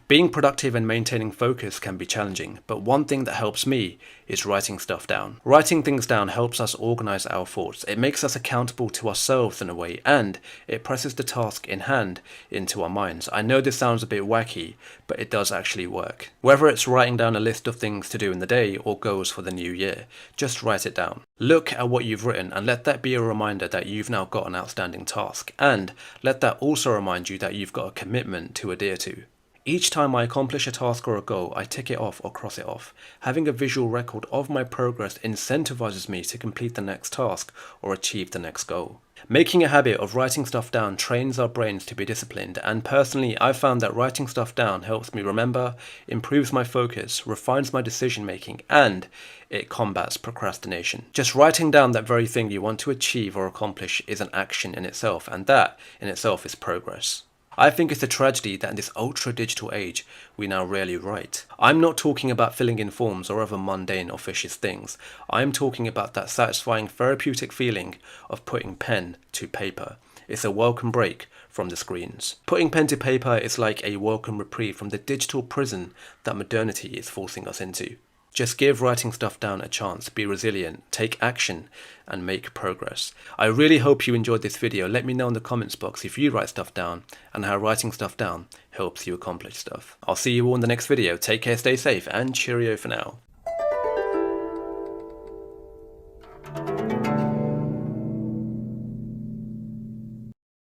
Being productive and maintaining focus can be challenging, but one thing that helps me is writing stuff down. Writing things down helps us organize our thoughts. It makes us accountable to ourselves in a way, and it presses the task in hand into our minds. I know this sounds a bit wacky, but it does actually work. Whether it's writing down a list of things to do in the day or goals for the new year, just write it down. Look at what you've written and let that be a reminder that you've now got an outstanding task, and let that also remind you that you've got a commitment to adhere to. Each time I accomplish a task or a goal, I tick it off or cross it off. Having a visual record of my progress incentivizes me to complete the next task or achieve the next goal. Making a habit of writing stuff down trains our brains to be disciplined, and personally I've found that writing stuff down helps me remember, improves my focus, refines my decision making, and it combats procrastination. Just writing down that very thing you want to achieve or accomplish is an action in itself, and that in itself is progress. I think it's a tragedy that in this ultra-digital age, we now rarely write. I'm not talking about filling in forms or other mundane officious things. I'm talking about that satisfying therapeutic feeling of putting pen to paper. It's a welcome break from the screens. Putting pen to paper is like a welcome reprieve from the digital prison that modernity is forcing us into. Just give writing stuff down a chance, be resilient, take action, and make progress. I really hope you enjoyed this video. Let me know in the comments box if you write stuff down and how writing stuff down helps you accomplish stuff. I'll see you all in the next video. Take care, stay safe, and cheerio for now.